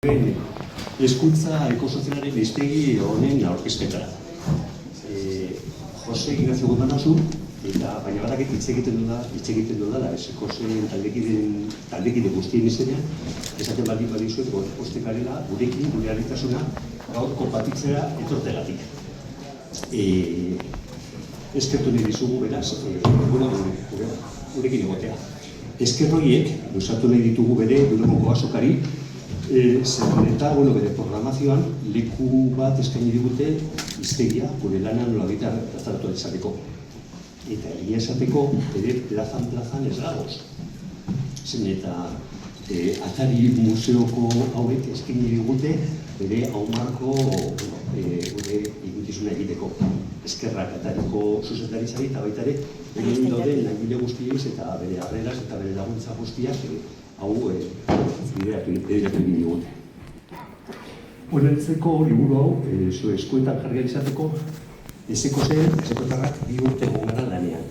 Hezkuntza ekosozialaren hiztegi honen aurkezpetara. Jose Ignacio Gutmanazu, eta baina badakit hitz egiten dudala, Esekosen taldekide guztien izenean, esaten baldin badizuet, poste garela, gurekin, gure harritasuna, gaur konpatitzea etortegatik. Eskertu nahi dizugu, beraz, gurekin egotea. Esker horiek, luzatu nahi ditugu bere, Bilboko azokari, zeren eta, bere programazioan leku bat eskaini digute hiztegia, gure lana nolabait aztertu izateko. Eta egia esateko, bere plazan ez gagoz. Zen eta Atari museoko hauek eskaini digute bere haumarko gure ikuntizuna egiteko. Eskerrak Atariko zuzendaritzari eta baita ere, bere dauden langile guztiez eta bere harreraz eta bere laguntza guztiak hau bideratu egin digute. Honentzeko liburu hau, zure eskuetan jarri izateko, Esekotarrak 2 urte gara lanean.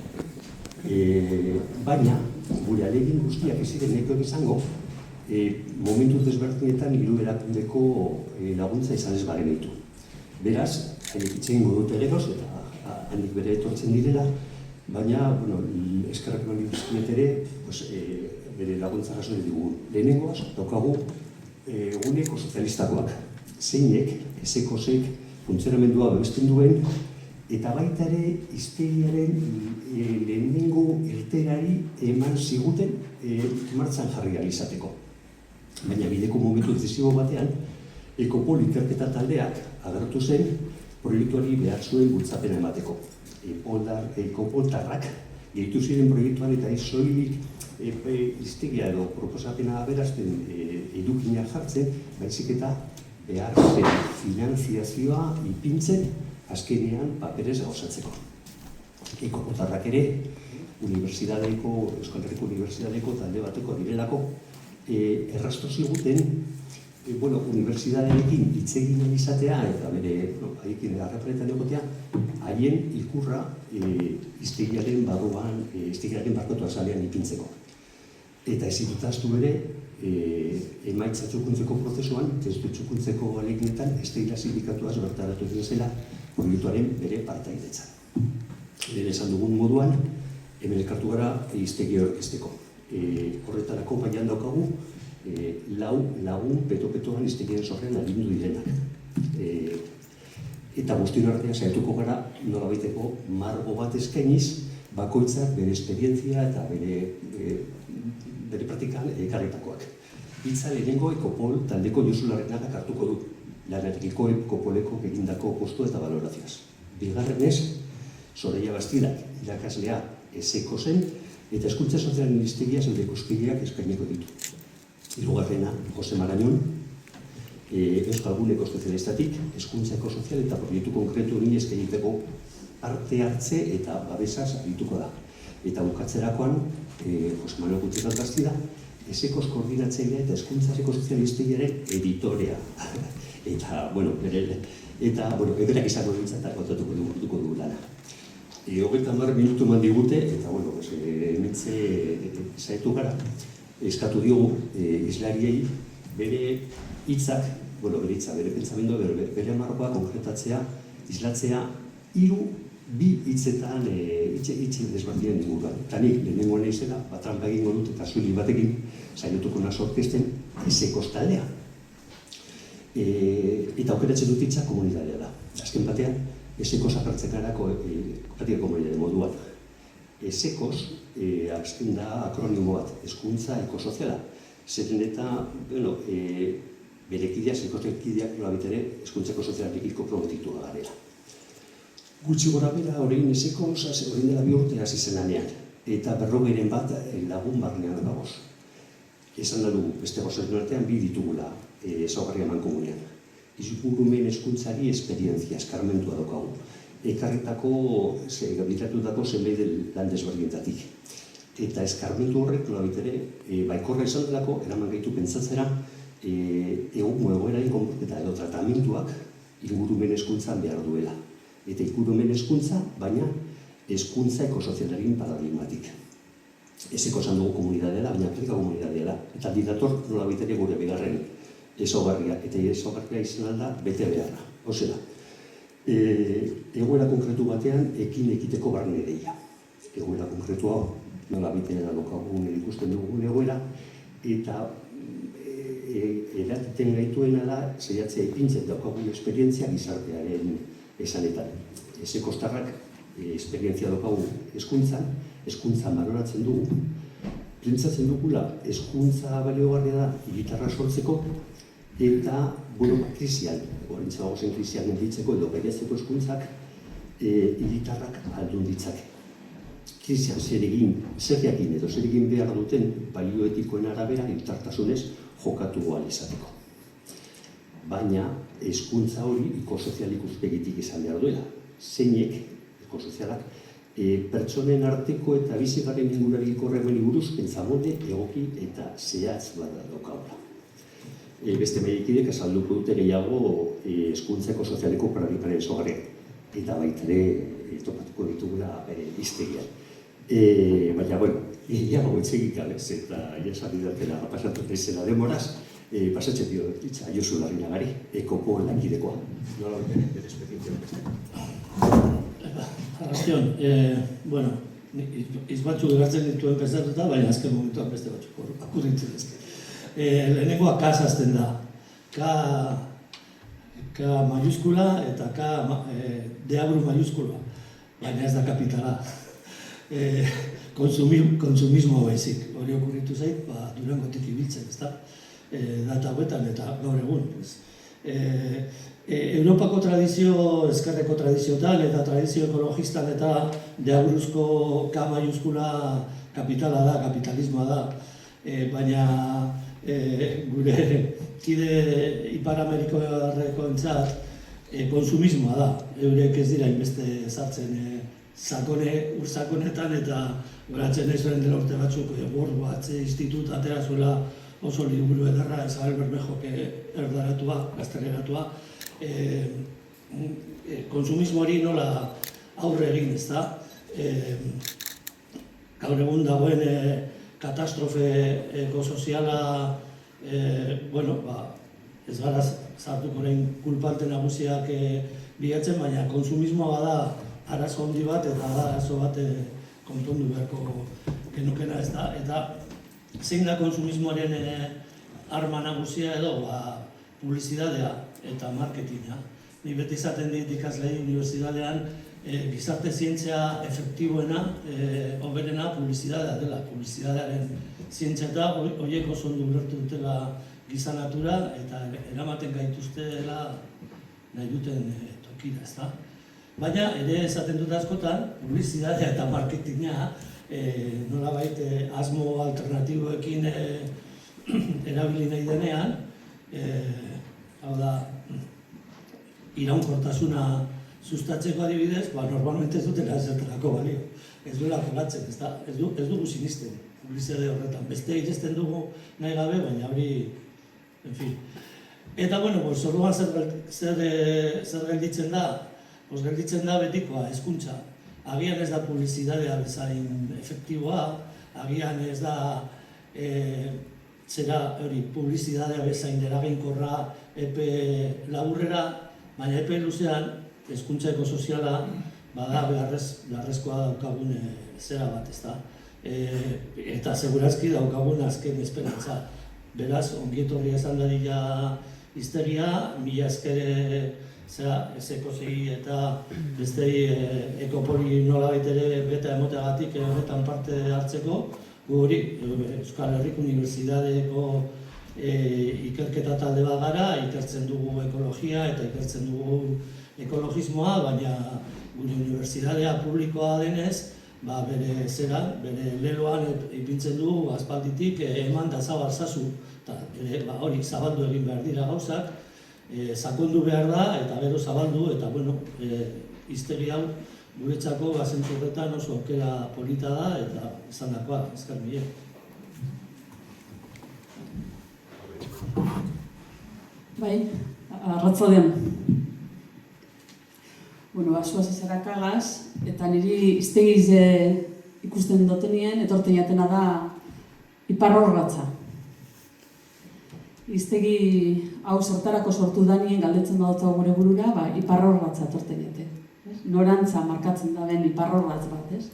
Baina, gure alegin guztiak ez ziren nahikoak izango, momentu desberdinetan hiru erakundeko laguntza izan ez bagenitu. Beraz, haiek itxegin dute geroz eta handik bere etortzen direla, baina, eskerrak eman dituzkiet ere, bere laguntza jaso ditugu. Lehenengoaz, daukagu gune ekosozialistakoak. Zeinek, Esekosek, funtzionamendua babesten duen, eta baita ere hiztegiaren lehenengo irteerari eman ziguten martxan jarri ahal izateko. Baina bideko momentu decisibo batean, Ekopol ikerketa taldeak agertu zen proiektuari behar zuen bultzapena emateko. Ekopoltarrak gehitu ziren proiektuan eta soilik hiztegia edo proposapena aberazten edukinak jartzen, baizik eta behar zen finanziazioa ipintzen azkenean paperez gauzatzeko. Ekopoltarrak ere, Euskal Herriko Unibertsitateko talde bateko direlako, erraztu ziguten, unibertsitatearekin hitz egin izatea eta bere haiekin harreparetan egotea, haien ikurra hiztegiaren barruan, hiztegiaren barkotu azalean ipintzeko. Eta ezin dut ahaztu bere, emaitza txukuntzeko prozesuan, testu txukuntzeko aleginetan, hiztegia sindikatuaz bertaratu egin zela proiektuaren bere partaidetzan. Lehen esan dugun moduan, hemen elkartu gara hiztegia orkesteko. Horretarako baian daukagu, 4 lagun peto-petoan hiztegiaren sorrean agindu direnak. Eta guztion artean saiatuko gara nolabaiteko margo bat eskainiz, bakoitzak bere esperientzia eta bere praktikan ekarritakoak. Hitza lehenengo Ekopol taldeko Josu Larrenak hartuko du, lanarekiko Ekopoleko egindako kostu eta valorazioaz. Bigarrenez, Soraya Bastidak irakaslea Esekosen eta hezkuntza sozialen hiztegia zeure ikuskideak eskainiko ditu. Hirugarrena, Jose Marañon, Euskal Gune Ekosozialistatik, hezkuntza ekosozial eta proiektu konkretu hori eskainiteko parte hartze eta babesaz arituko da. Eta bukatzerakoan, Jose Manuel Gutierrez Bastida, Esekos koordinatzailea eta hezkuntza ekosozialistegiaren editorea. Eta, eberak izango dintzat kontatuko dugu lana. 30 minutu eman digute, eta, hementze zaitu gara, eskatu diogu islariei bere hitzak, bere pentsamendua, bere markoa konkretatzea, islatzea, 2 hitzetan hitzen desberdinen inguruan. Eta nik, lehenengoan izela, trampa egingo dut eta zuili batekin, saiatuko nazo orkesten Esekos taldea. Eta aukeratzen dut hitza komunitatea da. Azken batean, Esekos apartzekarako pratika komunitatea moduan. Esekos, azken da akronimo bat, hezkuntza ekosoziala. Zeren eta, bere kideak, Esekosekideak nolabitere, hezkuntza ekosozialarekiko prometitu garela. Gutxi gora bera, horrein Esekos, horrein dela 2 urte hasi zen lanean. Eta 40 bat lagun barnean dagoz. Esan da dugu, beste gozatzen artean 2 ditugula ezaugarri eman komunean. Izugurumen hezkuntzari esperientzia, eskarmentua daukagu. Ekarritatutako zenbait lan desberdinetatik. Eta eskarmentu horrek, nolabitere, baikorra izan delako, eraman gaitu pentsatzera, egoeraren konporketa edo tratamentuak ingurumen hezkuntzan behar duela. Eta ingurumen hezkuntza, baina hezkuntza ekosozialaren paradigmatik. Eseko esan dugu komunitatea da, baina praktika komunitatea da. Eta didator nolabitere gure bigarren ezaugarria, eta ezaugarria izan alda bete beharra. Hozela, egoera konkretu batean ekin ekiteko barne deia. Egoera konkretua, nola biten daukagun ikusten dugun egoera, eta eratiten gaituena da, saiatzea ipintzen daukagun esperientzia gizartearen esanetan. Kostarrak esperientzia daukagu hezkuntzan baloratzen dugu, pentsatzen dugula hezkuntza baliogarria da gitarra sortzeko, eta krisian, horrentzago zen krisian gelditzeko edo gaiatzeko hezkuntzak gitarrak aldun ditzake. Krisian zer jakin edo zer egin behar duten balioetikoen arabera gitartasunez jokatu ahal izateko. Baina hezkuntza hori ekosozial ikuspegitik izan behar duela. Zeinek, ekosozialak, pertsonen arteko eta bizigarren ingurarekiko harremani buruz pentsamolde egoki eta zehatz bada daukagula. Beste mailekidek azalduko dute gehiago hezkuntzako sozialeko paradigmaren ezaugarriak, eta baita ere topatuko ditugula hiztegian. Baina, gehiago etxegik gabez, eta jasari datela pasatu ezela demoraz, pasatzen dio ditza Josu Larrinagari, ekoko lankidekoa. Nola bere esperientzia beste? Arrastion, hitz batzuk egartzen dituen pensatuta, baina azken momentuan beste batzuk akurritzen ezke. Lehenengoa K azten da. K mayuskula eta K deabru mayuskula, baina ez da kapitala. Konsumismo baizik, hori okurritu zait, Durangotik ibiltzen, ezta? Data hauetan eta gaur egun. Europako tradizio, ezkerreko tradiziotan eta tradizio ekologistan eta deabruzko K mayuskula kapitala da, kapitalismoa da. Baina gure kide Ipar Amerikoarreko entzat konsumismoa da. Eurek ez dira inbeste sartzen ursakonetan eta goratzen ez beren dela urte batzuk World Watch Institut atera zuela oso liburu ederra Isabel Bermejok erdaratua, gazteleratua. Konsumismoari nola aurre egin, ezta? Gaur egun dagoen katastrofe ekosoziala, ez gara sartuko orain kulpante nagusiak bilatzen, baina konsumismoa bada arazo handi bat eta arazo bat konpondu beharko genukena, ez da? Eta zein da konsumismoaren arma nagusia edo, publizidadea eta marketinga. Ni beti izaten dit ikaslei unibertsitatean gizarte zientzia efektiboena, hoberena publizidadea dela. Publizidadearen zientzia eta horiek oso ondo ulertu dutela giza natura eta eramaten gaituztela nahi duten tokira, ezta? Baina ere esaten dut askotan, publizidadea eta marketinga nolabait asmo alternatiboekin erabili nahi denean, hau da, iraunkortasuna sustatzeko adibidez, normalmente ez dutela ezertarako balio. Ez duela jolatzen, ez dugu sinisten publizidade horretan. Beste irezten dugu nahi gabe, baina hori, en fin. Eta, orduan zer gelditzen da? Gelditzen da betikoa, hezkuntza. Agian ez da publizidadea bezain efektiboa, agian ez da publizidadea bezain eraginkorra epe laburrera, baina epe luzean hezkuntza ekosoziala bada beharrezkoa daukagun zera bat, ezta? Eta segurazki daukagun azken esperantza. Beraz, ongietorria esan dadila hiztegia, mila esker esekosegi eta bestei ekopoli nolabait ere beta emoteagatik honetan parte hartzeko, gu hori Euskal Herriko Unibertsitateeko ikerketa talde bat gara, ikertzen dugu ekologia eta ikertzen dugu ekologismoa, baina gure unibertsitatea publikoa denez, bere leloan ipintzen dugu aspalditik eman da zabarzazu, eta hori zabaldu egin behar dira gauzak, sakondu behar da, eta gero zabaldu, eta hiztegi hau guretzako zentzu horretan oso aukera polita da, eta izan dakoa, ezker mila. Bai, arratsaldean. Zuaz ezerakagaz, eta niri hiztegiz ikusten dutenien, etorten jatena da iparrorratza. Iztegi hau zertarako sortu danien galdetzen badotza gure burura, iparrorratza etorten diete. Norantza markatzen da ben iparrorratz bat, ez?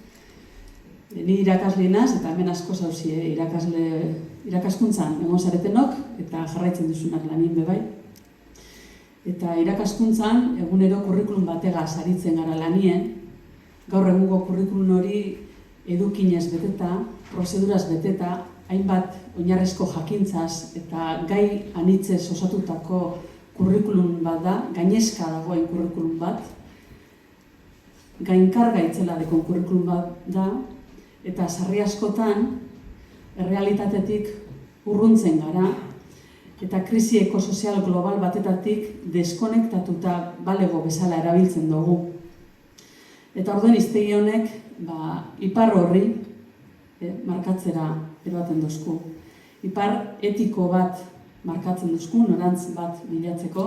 Ni irakasle naz, eta hemen asko zauzie irakaskuntzan egon zaretenok, eta jarraitzen duzunak lanien bebai. Eta irakaskuntzan egunero kurrikulum bategaz aritzen gara lanien, gaur egungo kurrikulum hori edukinez beteta, prozeduraz beteta, hainbat oinarrizko jakintzaz eta gai anitzez osatutako kurrikulum bat da, gainezka dagoen kurrikulum bat, gainkarga itzela dekon kurrikulum bat da, eta sarri askotan errealitatetik urruntzen gara, eta krisi ekosozial global batetatik deskonektatuta balego bezala erabiltzen dugu. Eta orduen hiztegi honek ipar horri markatzera eroaten dozku. Ipar etiko bat markatzen dozku, norantz bat bilatzeko.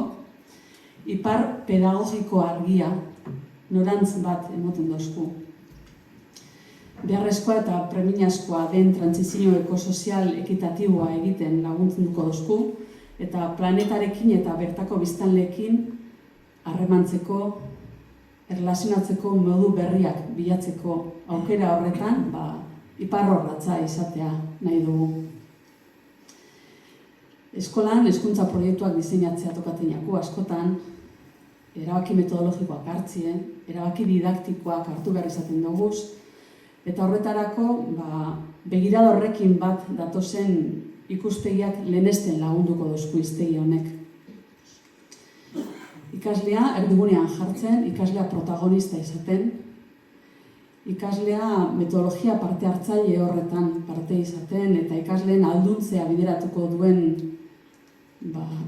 Ipar pedagogiko argia, norantz bat emoten dozku. Beharrezkoa eta premiazkoa den trantsizio ekosozial ekitatiboa egiten laguntzen dozku, eta planetarekin eta bertako biztanleekin harremantzeko, erlazionatzeko modu berriak bilatzeko aukera horretan, iparrorratza izatea nahi dugu. Eskolan, hezkuntza proiektuak diseinatzea tokatzen jaku askotan, erabaki metodologikoak hartzien, erabaki didaktikoak hartu behar izaten duguz, eta horretarako begirada horrekin bat datozen ikuspegiak lehenesten lagunduko dozku hiztegi honek. Ikaslea erdigunean jartzen, ikaslea protagonista izaten, ikaslea metodologia parte hartzaile horretan parte izaten, eta ikasleen alduntzea bideratuko duen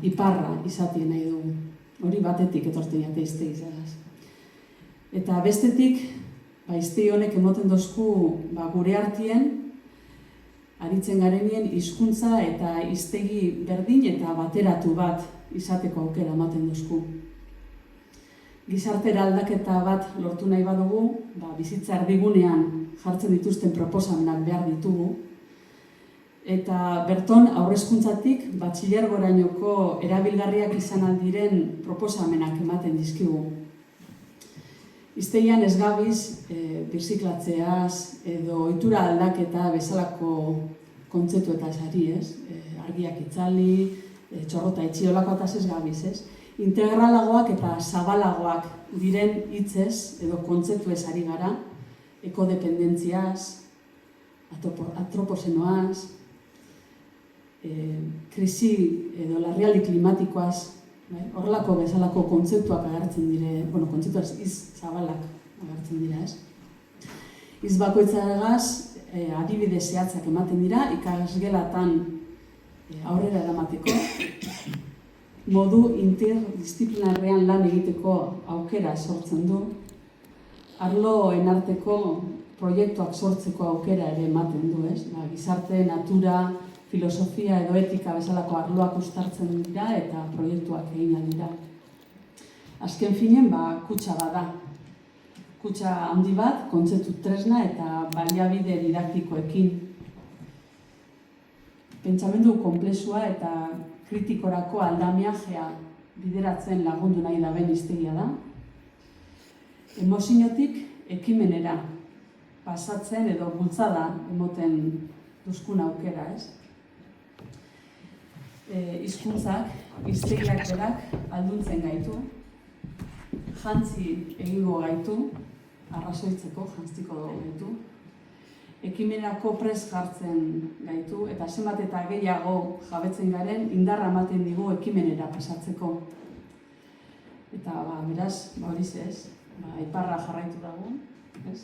iparra izatea nahi dugu. Hori batetik etortzen jate hiztegi zagaz. Eta bestetik, hiztegi honek emoten dozku gure artien, aritzen garenien hizkuntza eta hiztegi berdin eta bateratu bat izateko aukera ematen dozku. Gizartera aldaketa bat lortu nahi badugu, bizitza erdigunean jartzen dituzten proposamenak behar ditugu, eta berton aurrezkuntzatik batxilergorainoko erabilgarriak izan aldiren proposamenak ematen dizkigu. Hiztegian ez gabiz, birziklatzeaz edo ohitura aldaketa bezalako kontzeptuetaz ari, ez? Argiak itzali, txorrota itxiolakoataz ez gabiz, ez? Integralagoak eta zabalagoak diren hitzez edo kontzeptuez ari gara, ekodependentziaz, antropozenoaz, krisi edo larrialdi klimatikoaz, horrelako bezalako kontzeptuak agertzen dire, kontzeptuaz hitz zabalak agertzen dira, ez? Hitz bakoitzagaz adibide zehatzak ematen dira, ikasgelatan aurrera eramateko, modu interdisciplinarrean lan egiteko aukera sortzen du, arloen arteko proiektuak sortzeko aukera ere ematen du, ez? Gizarte, natura, filosofia edo etika bezalako arloak uztartzen dira eta proiektuak egin dira. Azken finen, kutxa bada. Kutxa handi bat, kontzeptu tresna eta baliabide didaktikoekin. Pentsamendu konplexua eta kritikorako aldamiajea bideratzen lagundu nahi da ben hiztegia da. Emoziotik ekimenera pasatzen edo bultzada emoten duzkun aukera, ez? Hizkuntzak, hiztegiak berak alduntzen gaitu, jantzi egingo gaitu, arrazoitzeko jantziko gaitu, ekimenerako prest jartzen gaitu, eta zenbat eta gehiago jabetzen garen indarra ematen digu ekimenera pasatzeko. Eta, beraz, horiz ez, iparra jarraitu dago, ez?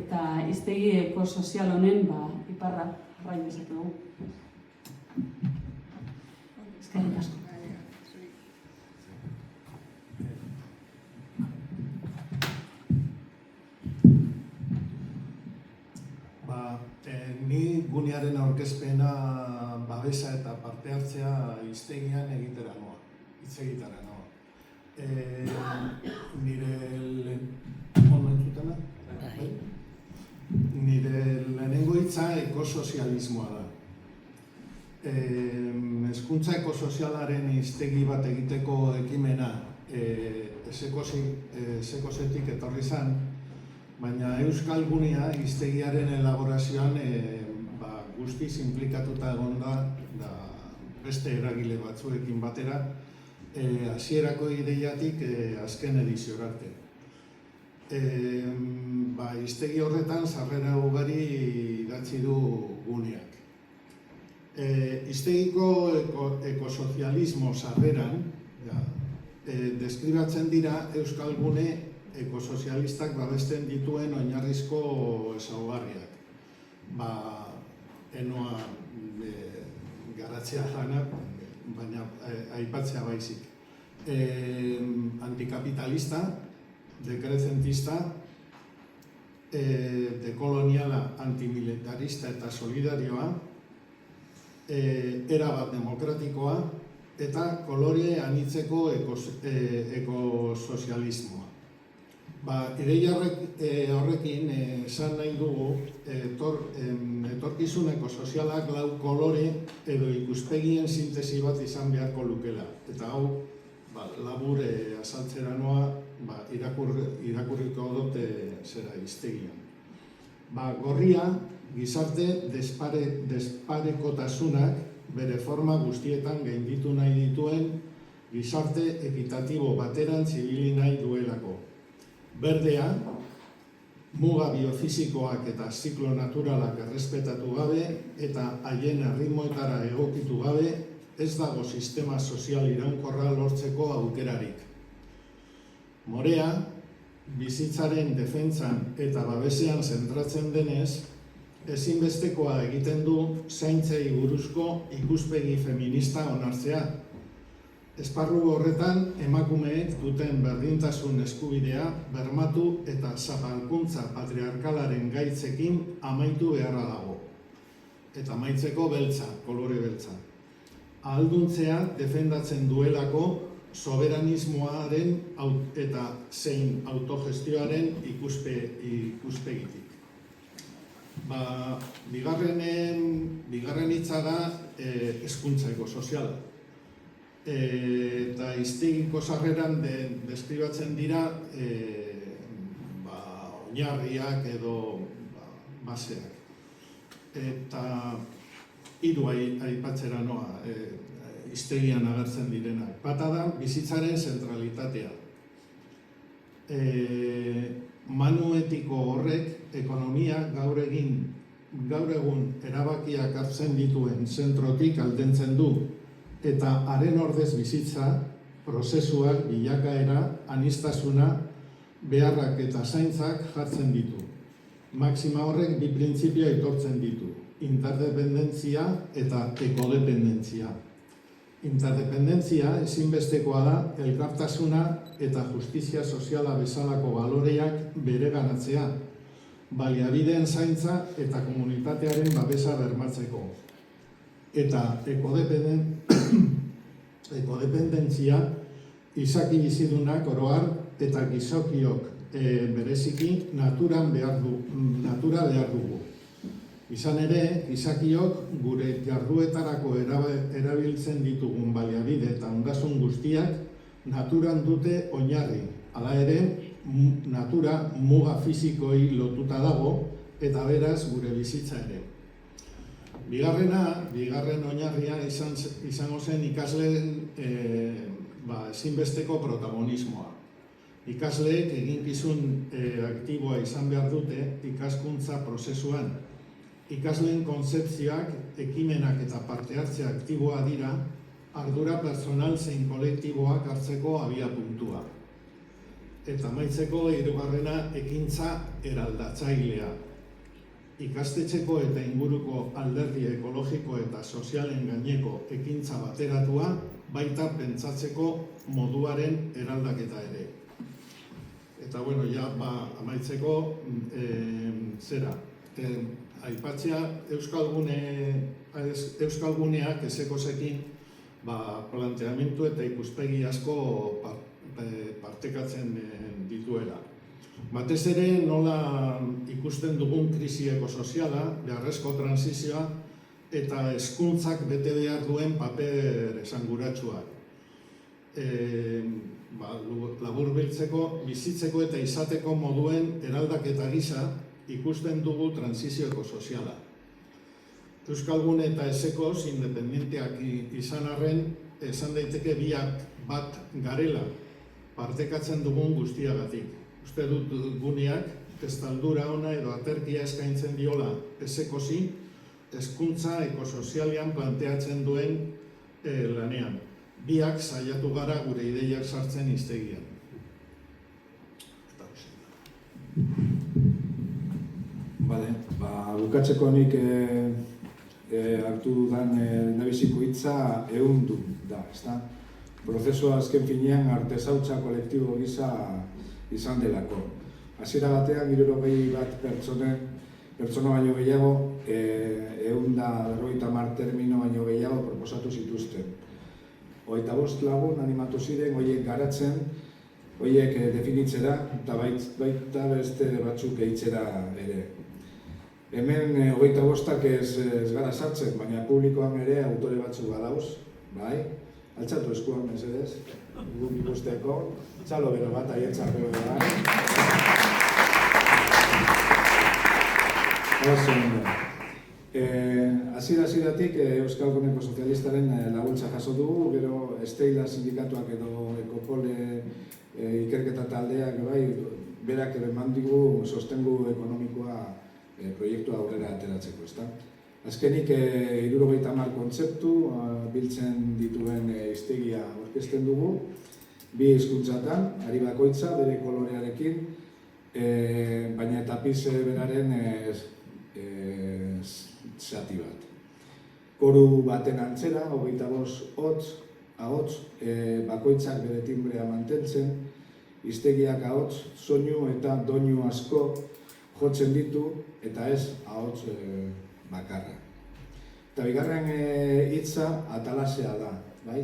Eta hiztegi ekosozial honen, iparra jarrai dezakegu. Eskerrik asko. Ni gunearen aurkezpena babesa eta parte hartzea hiztegian egitera noa, hitz egitera noa. Nire lehenengo hitza ekosozialismoa da. Hezkuntza ekosozialaren hiztegi bat egiteko ekimena Esekosetik etorri zen, baina Euskal Gunea hiztegiaren elaborazioan guztiz implikatuta egon da beste eragile batzuekin batera, hasierako ideiatik azken ediziora arte. Hiztegi horretan sarrera ugari idatzi du Guneak. Hiztegiko ekosozialismo sarreran deskribatzen dira Euskal Gune ekosozialistak babesten dituen oinarrizko ezaugarriak. Enoa garatzea lana, baina aipatzea baizik. Antikapitalista, dekrezentzista, dekoloniala, antimilitarista eta solidarioa, erabat demokratikoa eta kolore anitzeko ekosozialismoa. Ideia horrekin esan nahi dugu etorkizuneko sozialak lau kolore edo ikuspegien sintesi bat izan beharko lukela. Eta hau, labur azaltzera noa, irakurriko dute zera hiztegian. Gorria, gizarte desparekotasunak bere forma guztietan gainditu nahi dituen gizarte ekitatibo bateran zibili nahi duelako. Berdea, muga biofisikoak eta ziklo naturalak errespetatu gabe eta haien erritmoetara egokitu gabe ez dago sistema sozial iraunkorra lortzeko aukerarik. Morea, bizitzaren defentsan eta babesean zentratzen denez, ezinbestekoa egiten du zaintzei buruzko ikuspegi feminista onartzea. Esparru horretan, emakumeek duten berdintasun eskubidea bermatu eta zapalkuntza patriarkalaren gaitzekin amaitu beharra dago. Eta amaitzeko beltza, kolore beltza. Ahalduntzea defendatzen duelako soberanismoaren eta zein autogestioaren ikuspegitik. Bigarren hitza da hezkuntza ekosoziala. Eta hiztegiko sarreran deskribatzen dira oinarriak edo baseak. Eta hiru aipatzera noa hiztegian agertzen direnak. Bata da bizitzaren zentralitatea. Manu etiko horrek ekonomia gaur egun erabakiak hartzen dituen zentrotik aldentzen du, eta haren ordez bizitza, prozesuak, bilakaera, aniztasuna, beharrak eta zaintzak jartzen ditu. Maxima horrek bi printzipio aitortzen ditu, interdependentzia eta ekodependentzia. Interdependentzia ezinbestekoa da elkartasuna eta justizia soziala bezalako baloreak bereganatzea, baliabideen zaintza eta komunitatearen babesa bermatzeko. Eta ekodependentzia izaki bizidunak oroar eta gizokiok bereziki natura behar dugu. Izan ere, gizakiok gure jarduetarako erabiltzen ditugun baliabide eta ondasun guztiak naturan dute oinarri. Hala ere, natura muga fizikoi lotuta dago eta beraz gure bizitza ere. Bigarren oinarria izango zen ikasleen ezinbesteko protagonismoa. Ikasleek eginkizun aktiboa izan behar dute ikaskuntza prozesuan. Ikasleen kontzepzioak, ekimenak eta parte hartze aktiboa dira, ardura personal zein kolektiboak hartzeko abiapuntua. Eta amaitzeko hirugarrena ekintza eraldatzailea. Ikastetxeko eta inguruko alderdi ekologiko eta sozialen gaineko ekintza bateratua baita pentsatzeko moduaren eraldaketa ere. Eta amaitzeko aipatzea Euskal Guneak Esekosekin planteamendu eta ikuspegi asko partekatzen dituela. Batez ere nola ikusten dugun krisi ekosoziala, beharrezko transizioa eta hezkuntzak bete behar duen paper esanguratsuak. Laburbiltzeko, bizitzeko eta izateko moduen eraldaketa gisa ikusten dugu transizio ekosoziala. Euskalgune eta Esekoz, independenteak izan arren, esan daiteke biak bat garela partekatzen dugun guztiagatik. Uste dut guneak estaldura ona edo aterkia eskaintzen diola Esekozi, hezkuntza ekosozialean planteatzen duen lanean. Biak saiatu gara gure ideiak sartzen hiztegian. Bukatzeko nik hartu dudan nabiziko hitza ehundu da, ezta? Prozesua azken finean artesautza kolektibo gisa izan delako. Hasiera batean 61 pertsona baino gehiago, 150 termino baino gehiago proposatu zituzten. 25 lagun animatu ziren horiek garatzen, horiek definitzera eta baita beste batzuk gehitzera ere. Hemen 25ak ez gara sartzen, baina publikoan ere autore batzuk badauz, bai? Altxatu eskuan mesedez, guk ikusteko, txalo bero bat aientzak bero da. Hasieratik Euskalguneko Sozialistaren laguntza jaso dugu, gero Esteila sindikatuak edo Ekopole ikerketa taldeak berak eman digu sostengu ekonomikoa proiektua aurrera ateratzeko, ezta? Azkenik 70 kontzeptu biltzen dituen hiztegia aurkezten dugu, bi hizkuntzatan, ari bakoitza bere kolorearekin, baina tapiz beraren zati bat. Koru baten antzera, 25 ahots, bakoitzak bere timbrea mantentzen, hiztegiak ahots, soinu eta doinu asko jotzen ditu, eta ez ahots bakarra. Eta bigarren hitza atalasea da, bai?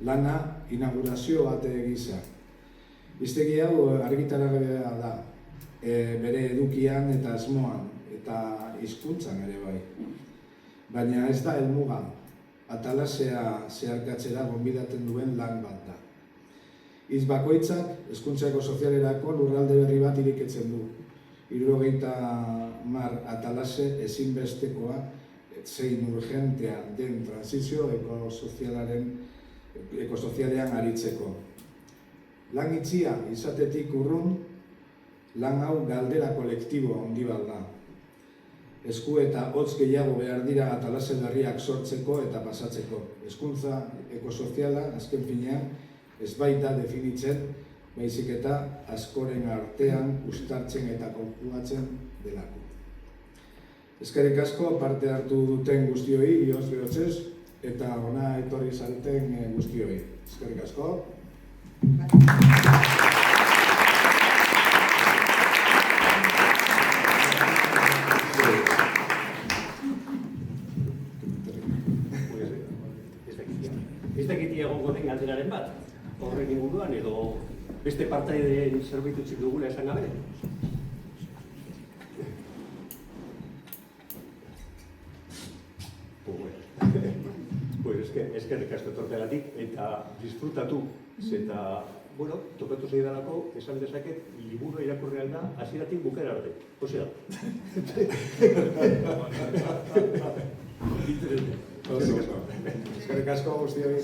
Lana inaugurazio bate gisa. Hiztegi hau argitaragabea da, bere edukian eta asmoan, eta hizkuntzan ere bai. Baina ez da helmuga, atalasea zeharkatzera gonbidatzen duen lan bat da. Hitz bakoitzak hezkuntzako sozialerako lurralde berri bat iriketzen du. 70 atalase ezinbestekoa zein urgentea den transizio ekosozialean aritzeko. Lan itxia izatetik urrun, lan hau galdera kolektibo handi bat da. Esku eta hotz gehiago behar dira atalase berriak sortzeko eta pasatzeko. Hezkuntza ekosoziala azken finean ez baita definitzen, baizik eta askoren artean uztartzen eta konjugatzen delako. Eskerrik asko parte hartu duten guztioi, bihotz behotzez, eta ona etorri zareten guztioi. Eskerrik asko. Ez dakiti egongo den galderaren bat, horren inguruan edo beste partaideen zerbait utzik dugula esan gabe. Eskerrik asko etorteagatik eta disfrutatu, eta, tokatu zaidalako, esan dezaket, liburua irakurri alda, hasieratik bukaera arte. Osea. Eskerrik asko guztioi.